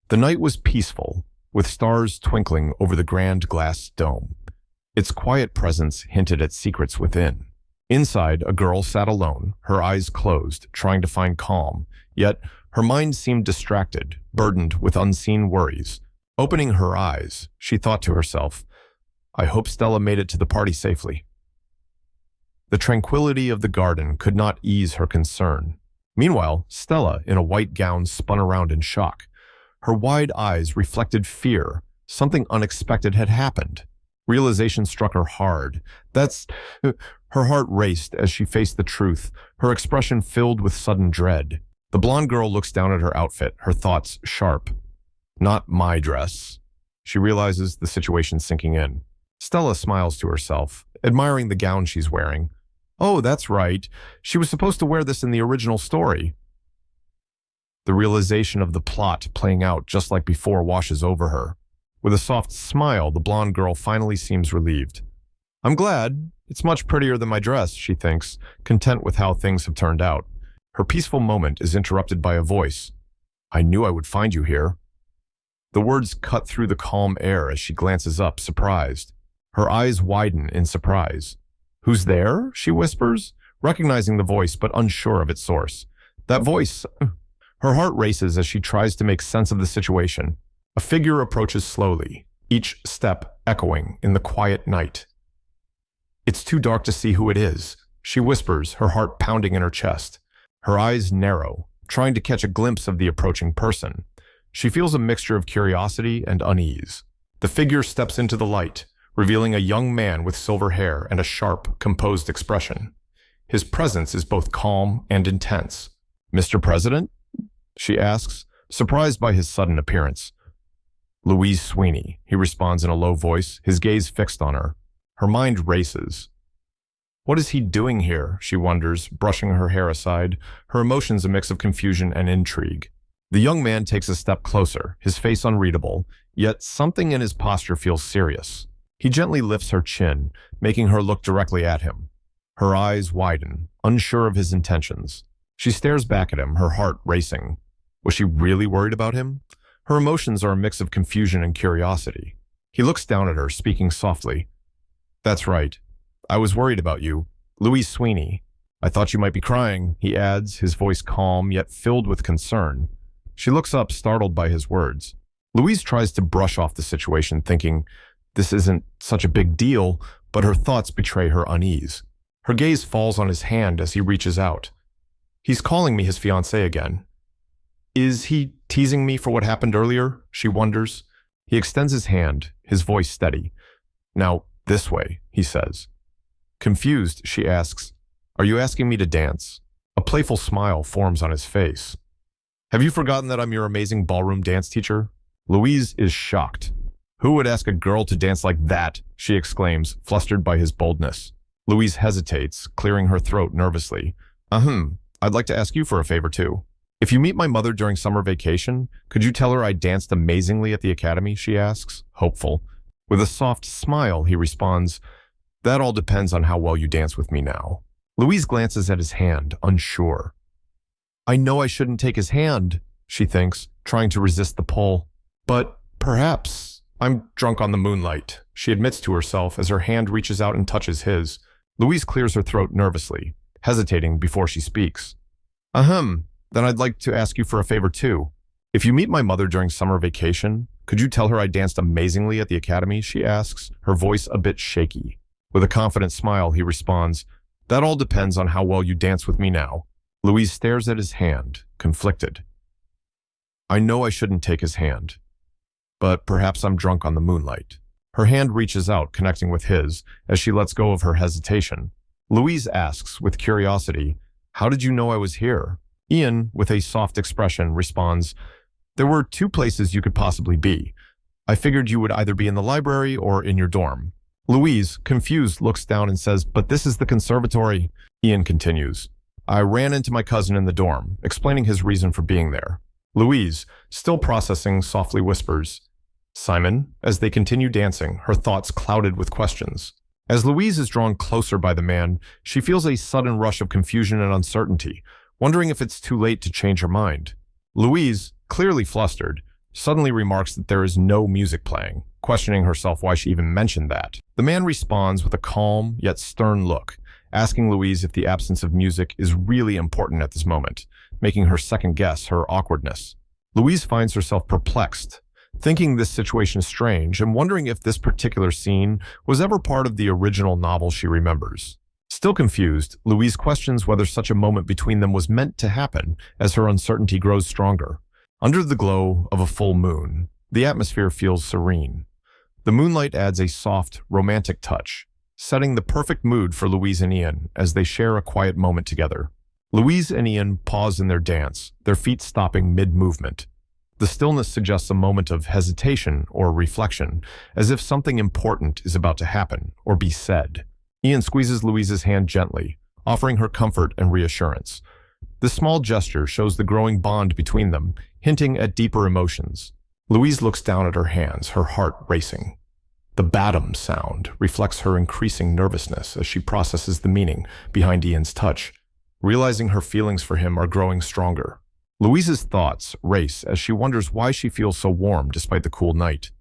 The night was peaceful, with stars twinkling over the grand glass dome. Its quiet presence hinted at secrets within. Inside, a girl sat alone, her eyes closed, trying to find calm, yet her mind seemed distracted, burdened with unseen worries. Opening her eyes, she thought to herself, "I hope Stella made it to the party safely." The tranquility of the garden could not ease her concern. Meanwhile, Stella, in a white gown, spun around in shock. Her wide eyes reflected fear. Something unexpected had happened. Realization struck her hard. Her heart raced as she faced the truth, her expression filled with sudden dread. The blonde girl looks down at her outfit, her thoughts sharp. Not my dress. She realizes the situation sinking in. Stella smiles to herself, admiring the gown she's wearing. Oh, that's right. She was supposed to wear this in the original story. The realization of the plot playing out just like before washes over her. With a soft smile, the blonde girl finally seems relieved. I'm glad. It's much prettier than my dress, she thinks, content with how things have turned out. Her peaceful moment is interrupted by a voice. I knew I would find you here. The words cut through the calm air as she glances up, surprised. Her eyes widen in surprise. Who's there? She whispers, recognizing the voice but unsure of its source. That voice... Her heart races as she tries to make sense of the situation. A figure approaches slowly, each step echoing in the quiet night. It's too dark to see who it is, she whispers, her heart pounding in her chest. Her eyes narrow, trying to catch a glimpse of the approaching person. She feels a mixture of curiosity and unease. The figure steps into the light, revealing a young man with silver hair and a sharp, composed expression. His presence is both calm and intense. Mr. President? She asks, surprised by his sudden appearance. Louise Sweeney, he responds in a low voice, his gaze fixed on her. Her mind races. What is he doing here, she wonders, brushing her hair aside, her emotions a mix of confusion and intrigue. The young man takes a step closer, his face unreadable, yet something in his posture feels serious. He gently lifts her chin, making her look directly at him. Her eyes widen, unsure of his intentions. She stares back at him, her heart racing. Was she really worried about him? Her emotions are a mix of confusion and curiosity. He looks down at her, speaking softly. That's right. I was worried about you. Louise Sweeney. I thought you might be crying, he adds, his voice calm yet filled with concern. She looks up, startled by his words. Louise tries to brush off the situation, thinking, this isn't such a big deal, but her thoughts betray her unease. Her gaze falls on his hand as he reaches out. He's calling me his fiancé again. Is he teasing me for what happened earlier? She wonders. He extends his hand, his voice steady. Now, this way, he says. Confused, she asks, are you asking me to dance? A playful smile forms on his face. Have you forgotten that I'm your amazing ballroom dance teacher? Louise is shocked. Who would ask a girl to dance like that? She exclaims, flustered by his boldness. Louise hesitates, clearing her throat nervously. I'd like to ask you for a favor too. If you meet my mother during summer vacation, could you tell her I danced amazingly at the academy, she asks, hopeful. With a soft smile, he responds, that all depends on how well you dance with me now. Louise glances at his hand, unsure. I know I shouldn't take his hand, she thinks, trying to resist the pull. But perhaps I'm drunk on the moonlight, she admits to herself as her hand reaches out and touches his. Louise clears her throat nervously, hesitating before she speaks. Then I'd like to ask you for a favor too. If you meet my mother during summer vacation, could you tell her I danced amazingly at the academy, she asks, her voice a bit shaky. With a confident smile, he responds, that all depends on how well you dance with me now. Louise stares at his hand, conflicted. I know I shouldn't take his hand, but perhaps I'm drunk on the moonlight. Her hand reaches out, connecting with his, as she lets go of her hesitation. Louise asks, with curiosity, how did you know I was here? Ian, with a soft expression, responds, there were 2 places you could possibly be. I figured you would either be in the library or in your dorm. Louise, confused, looks down and says, but this is the conservatory. Ian continues, I ran into my cousin in the dorm, explaining his reason for being there. Louise, still processing, softly whispers, Simon, as they continue dancing, her thoughts clouded with questions. As Louise is drawn closer by the man, she feels a sudden rush of confusion and uncertainty, wondering if it's too late to change her mind. Louise, clearly flustered, suddenly remarks that there is no music playing, questioning herself why she even mentioned that. The man responds with a calm yet stern look, asking Louise if the absence of music is really important at this moment, making her second-guess her awkwardness. Louise finds herself perplexed, thinking this situation strange and wondering if this particular scene was ever part of the original novel she remembers. Still confused, Louise questions whether such a moment between them was meant to happen as her uncertainty grows stronger. Under the glow of a full moon, the atmosphere feels serene. The moonlight adds a soft, romantic touch, setting the perfect mood for Louise and Ian as they share a quiet moment together. Louise and Ian pause in their dance, their feet stopping mid-movement. The stillness suggests a moment of hesitation or reflection, as if something important is about to happen or be said. Ian squeezes Louise's hand gently, offering her comfort and reassurance. This small gesture shows the growing bond between them, hinting at deeper emotions. Louise looks down at her hands, her heart racing. The batum sound reflects her increasing nervousness as she processes the meaning behind Ian's touch, realizing her feelings for him are growing stronger. Louise's thoughts race as she wonders why she feels so warm despite the cool night.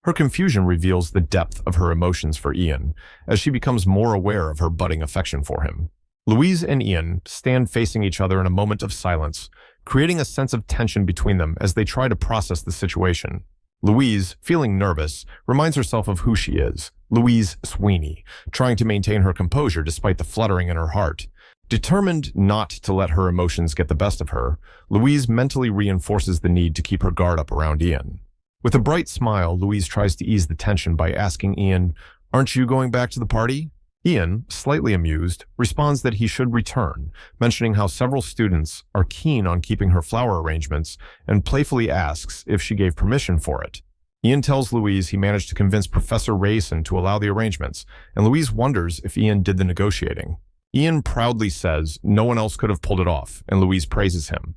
Her confusion reveals the depth of her emotions for Ian as she becomes more aware of her budding affection for him. Louise and Ian stand facing each other in a moment of silence, creating a sense of tension between them as they try to process the situation. Louise, feeling nervous, reminds herself of who she is, Louise Sweeney, trying to maintain her composure despite the fluttering in her heart. Determined not to let her emotions get the best of her, Louise mentally reinforces the need to keep her guard up around Ian. With a bright smile, Louise tries to ease the tension by asking Ian, "Aren't you going back to the party?" Ian, slightly amused, responds that he should return, mentioning how several students are keen on keeping her flower arrangements and playfully asks if she gave permission for it. Ian tells Louise he managed to convince Professor Rayson to allow the arrangements, and Louise wonders if Ian did the negotiating. Ian proudly says no one else could have pulled it off, and Louise praises him.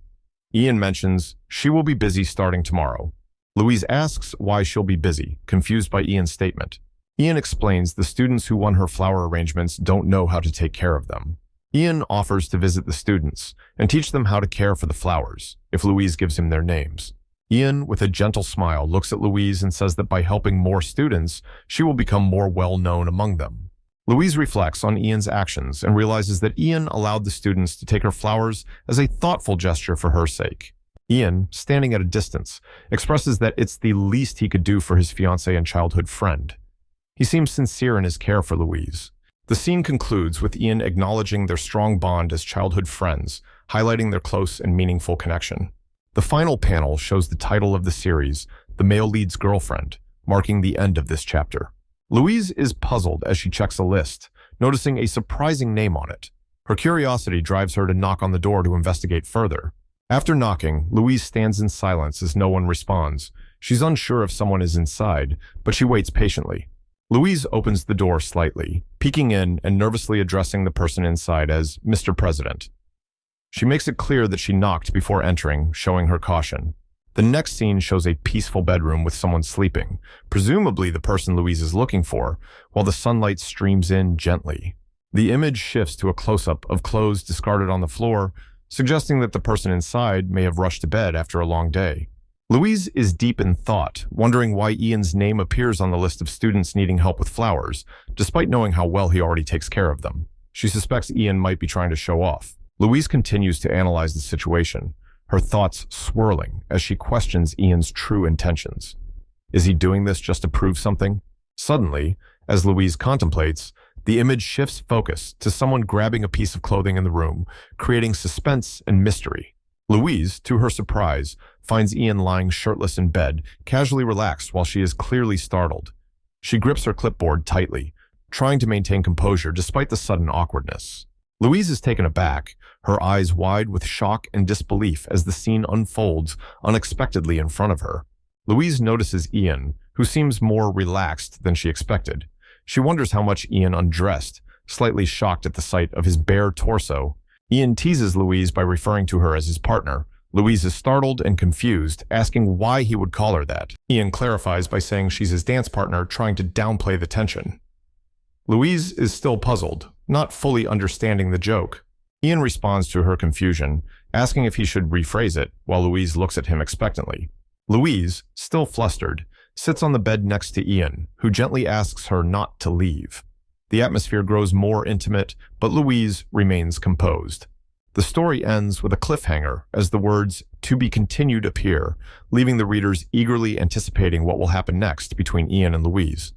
Ian mentions she will be busy starting tomorrow. Louise asks why she'll be busy, confused by Ian's statement. Ian explains the students who won her flower arrangements don't know how to take care of them. Ian offers to visit the students and teach them how to care for the flowers, if Louise gives him their names. Ian, with a gentle smile, looks at Louise and says that by helping more students, she will become more well-known among them. Louise reflects on Ian's actions and realizes that Ian allowed the students to take her flowers as a thoughtful gesture for her sake. Ian, standing at a distance, expresses that it's the least he could do for his fiancée and childhood friend. He seems sincere in his care for Louise. The scene concludes with Ian acknowledging their strong bond as childhood friends, highlighting their close and meaningful connection. The final panel shows the title of the series, The Male Lead's Girlfriend, marking the end of this chapter. Louise is puzzled as she checks a list, noticing a surprising name on it. Her curiosity drives her to knock on the door to investigate further. After knocking, Louise stands in silence as no one responds. She's unsure if someone is inside, but she waits patiently. Louise opens the door slightly, peeking in and nervously addressing the person inside as Mr. President. She makes it clear that she knocked before entering, showing her caution. The next scene shows a peaceful bedroom with someone sleeping, presumably the person Louise is looking for, while the sunlight streams in gently. The image shifts to a close-up of clothes discarded on the floor, suggesting that the person inside may have rushed to bed after a long day. Louise is deep in thought, wondering why Ian's name appears on the list of students needing help with flowers, despite knowing how well he already takes care of them. She suspects Ian might be trying to show off. Louise continues to analyze the situation, her thoughts swirling as she questions Ian's true intentions. Is he doing this just to prove something? Suddenly, as Louise contemplates, the image shifts focus to someone grabbing a piece of clothing in the room, creating suspense and mystery. Louise, to her surprise, finds Ian lying shirtless in bed, casually relaxed while she is clearly startled. She grips her clipboard tightly, trying to maintain composure despite the sudden awkwardness. Louise is taken aback, her eyes wide with shock and disbelief as the scene unfolds unexpectedly in front of her. Louise notices Ian, who seems more relaxed than she expected. She wonders how much Ian undressed, slightly shocked at the sight of his bare torso. Ian teases Louise by referring to her as his partner. Louise is startled and confused, asking why he would call her that. Ian clarifies by saying she's his dance partner, trying to downplay the tension. Louise is still puzzled, not fully understanding the joke. Ian responds to her confusion, asking if he should rephrase it, while Louise looks at him expectantly. Louise, still flustered, sits on the bed next to Ian, who gently asks her not to leave. The atmosphere grows more intimate, but Louise remains composed. The story ends with a cliffhanger as the words "to be continued" appear, leaving the readers eagerly anticipating what will happen next between Ian and Louise.